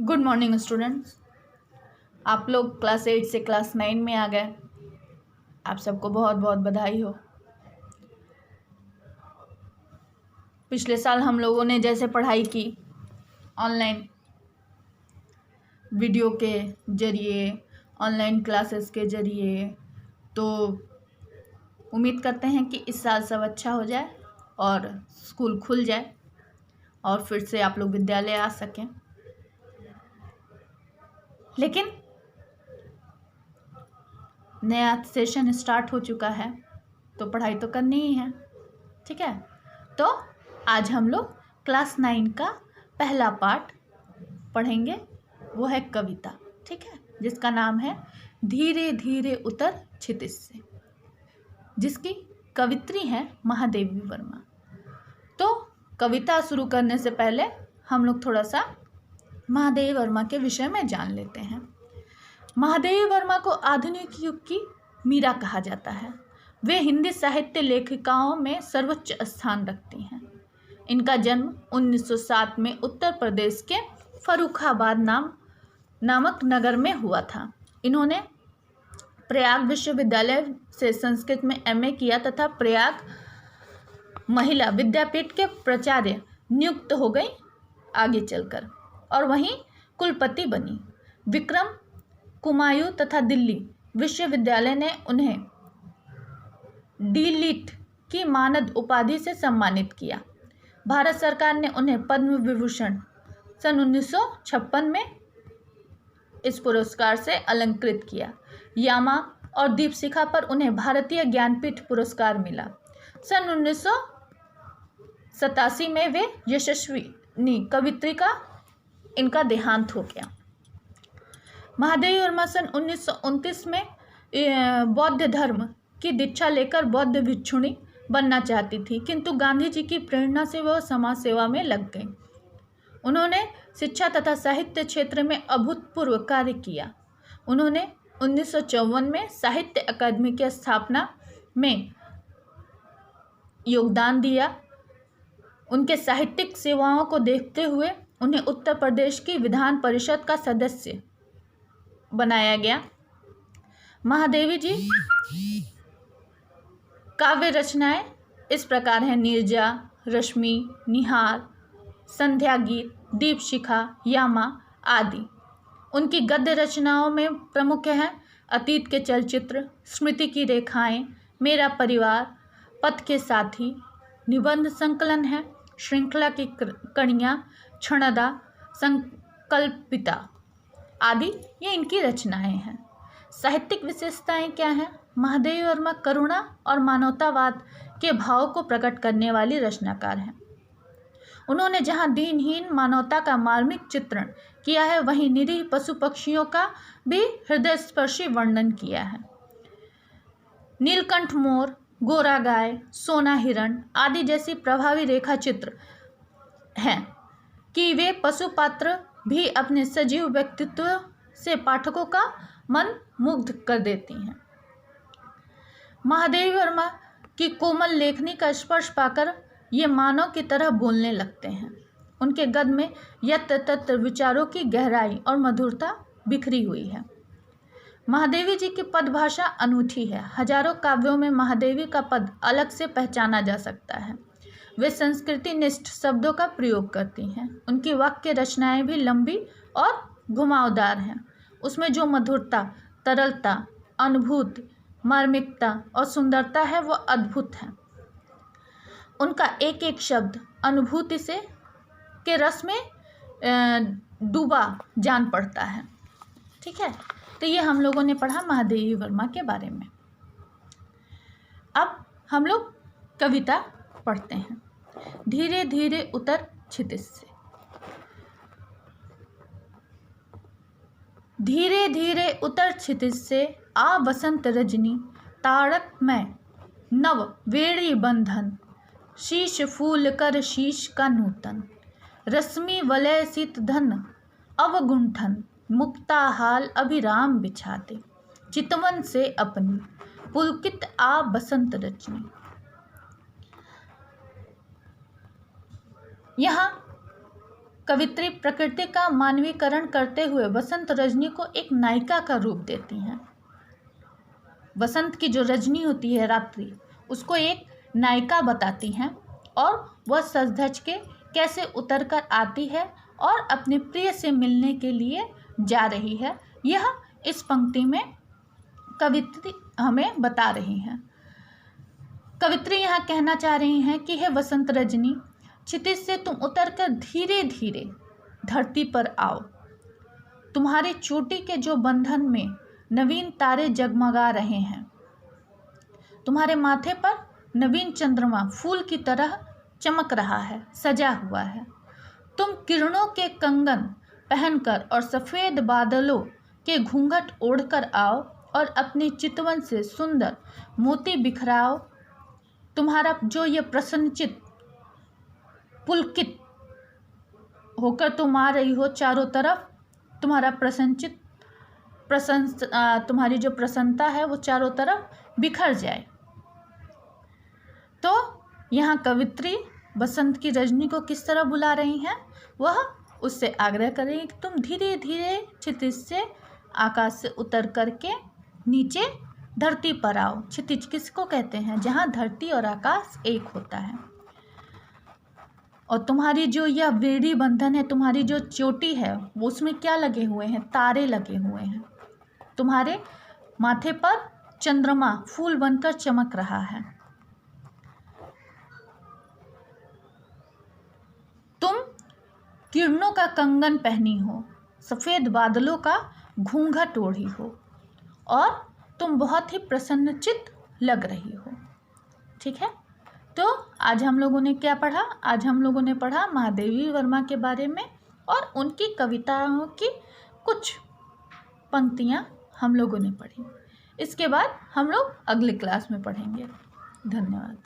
Good morning students. आप लोग class 8 से क्लास 9 में आ गए। आप सबको बहुत बहुत बधाई हो। पिछले साल हम लोगों ने जैसे पढ़ाई की ऑनलाइन वीडियो के जरिए, ऑनलाइन क्लासेस के जरिए, तो उम्मीद करते हैं कि इस साल सब अच्छा हो जाए और स्कूल खुल जाए और फिर से आप लोग विद्यालय आ सकें। लेकिन नया सेशन स्टार्ट हो चुका है तो पढ़ाई तो करनी ही है, ठीक है। तो आज हम लोग क्लास 9 का पहला पार्ट पढ़ेंगे, वो है कविता, ठीक है, जिसका नाम है धीरे धीरे उतर क्षितिज से, जिसकी कवित्री है महादेवी वर्मा। तो कविता शुरू करने से पहले हम लोग थोड़ा सा महादेवी वर्मा के विषय में जान लेते हैं। महादेवी वर्मा को आधुनिक युग की मीरा कहा जाता है। वे हिंदी साहित्य लेखिकाओं में सर्वोच्च स्थान रखती हैं। इनका जन्म 1907 में उत्तर प्रदेश के फर्रुखाबाद नामक नगर में हुआ था। इन्होंने प्रयाग विश्वविद्यालय से संस्कृत में एमए किया तथा प्रयाग महिला विद्यापीठ के प्राचार्य नियुक्त हो गई आगे चलकर, और वहीं कुलपति बनी। विक्रम, कुमायूं तथा दिल्ली विश्वविद्यालय ने उन्हें डी.लिट की मानद उपाधि से सम्मानित किया। भारत सरकार ने उन्हें पद्म विभूषण सन 1956 में इस पुरस्कार से अलंकृत किया। यामा और दीपशिखा पर उन्हें भारतीय ज्ञानपीठ पुरस्कार मिला। सन 1987 में वे यशस्विनी कवित्री का इनका देहांत हो गया। महादेवी वर्मा सन 1929 में बौद्ध धर्म की दीक्षा लेकर बौद्ध भिक्षुणी बनना चाहती थी, किंतु गांधी जी की प्रेरणा से वह समाज सेवा में लग गई। उन्होंने शिक्षा तथा साहित्य क्षेत्र में अभूतपूर्व कार्य किया। उन्होंने 1954 में साहित्य अकादमी की स्थापना में योगदान दिया। उनके साहित्यिक सेवाओं को देखते हुए उन्हें उत्तर प्रदेश की विधान परिषद का सदस्य बनाया गया। महादेवी जी काव्य रचनाएं इस प्रकार हैं: नीरजा, रश्मि, निहार, संध्या गीत, दीपशिखा, यामा आदि। उनकी गद्य रचनाओं में प्रमुख हैं अतीत के चलचित्र, स्मृति की रेखाएं, मेरा परिवार, पथ के साथी। निबंध संकलन है श्रृंखला की कड़ियाँ, क्षणदा, संकल्पिता आदि, ये इनकी रचनाएं हैं। साहित्यिक विशेषताएं क्या हैं? महादेवी वर्मा करुणा और मानवतावाद के भाव को प्रकट करने वाली रचनाकार हैं। उन्होंने जहां दीनहीन मानवता का मार्मिक चित्रण किया है, वहीं निरीह पशु पक्षियों का भी हृदयस्पर्शी वर्णन किया है। नीलकंठ मोर, गोरा गाय, सोना हिरण आदि जैसी प्रभावी रेखा चित्र हैं कि वे पशु पात्र भी अपने सजीव व्यक्तित्व से पाठकों का मन मुग्ध कर देती हैं। महादेवी वर्मा की कोमल लेखनी का स्पर्श पाकर ये मानव की तरह बोलने लगते हैं। उनके गद्य में यत्र तत्र विचारों की गहराई और मधुरता बिखरी हुई है। महादेवी जी की पद भाषा अनूठी है। हजारों काव्यों में महादेवी का पद अलग से पहचाना जा सकता है। वे संस्कृति निष्ठ शब्दों का प्रयोग करती हैं। उनकी वाक्य रचनाएं भी लंबी और घुमावदार हैं। उसमें जो मधुरता, तरलता, अनुभूति, मार्मिकता और सुंदरता है वो अद्भुत है। उनका एक एक शब्द अनुभूति से के रस में डूबा जान पड़ता है, ठीक है। तो ये हम लोगों ने पढ़ा महादेवी वर्मा के बारे में। अब हम लोग कविता पढ़ते हैं। धीरे धीरे उतर क्षितिज से। धीरे धीरे उतर क्षितिज से, आ बसंत रजनी, ताड़क में नव वेणी बंधन, शीश फूल कर शीश का नूतन, रश्मि वलय सित धन अवगुंठन, मुक्ता हाल अभिराम बिछाते, चितवन से अपनी पुलकित आ बसंत रजनी। यहाँ कवित्री प्रकृति का मानवीकरण करते हुए वसंत रजनी को एक नायिका का रूप देती हैं। वसंत की जो रजनी होती है, रात्रि, उसको एक नायिका बताती हैं और वह सज धज के कैसे उतर कर आती है और अपने प्रिय से मिलने के लिए जा रही है। यह इस पंक्ति में कवित्री हमें बता रही हैं। कवित्री यहाँ कहना चाह रही हैं कि हे वसंत रजनी, क्षितिज से तुम उतरकर धीरे धीरे धरती पर आओ। तुम्हारी चोटी के जो बंधन में नवीन तारे जगमगा रहे हैं, तुम्हारे माथे पर नवीन चंद्रमा फूल की तरह चमक रहा है, सजा हुआ है। तुम किरणों के कंगन पहनकर और सफ़ेद बादलों के घूंघट ओढ़कर आओ और अपने चितवन से सुंदर मोती बिखराओ। तुम्हारा जो ये प्रसन्नचित पुलकित होकर तुम आ रही हो, चारों तरफ तुम्हारा तुम्हारी जो प्रसन्नता है वो चारों तरफ बिखर जाए। तो यहाँ कवित्री बसंत की रजनी को किस तरह बुला रही हैं? वह उससे आग्रह कर रही है कि तुम धीरे धीरे क्षितिज से, आकाश से उतर करके नीचे धरती पर आओ। क्षितिज किसको कहते हैं? जहाँ धरती और आकाश एक होता है। और तुम्हारी जो यह वेड़ी बंधन है, तुम्हारी जो चोटी है, वो उसमें क्या लगे हुए हैं? तारे लगे हुए हैं। तुम्हारे माथे पर चंद्रमा फूल बनकर चमक रहा है। तुम किरणों का कंगन पहनी हो, सफ़ेद बादलों का घूंघट ओढ़ी हो और तुम बहुत ही प्रसन्नचित लग रही हो। ठीक है, तो आज हम लोगों ने क्या पढ़ा? आज हम लोगों ने पढ़ा महादेवी वर्मा के बारे में और उनकी कविताओं की कुछ पंक्तियाँ हम लोगों ने पढ़ी। इसके बाद हम लोग अगली क्लास में पढ़ेंगे। धन्यवाद।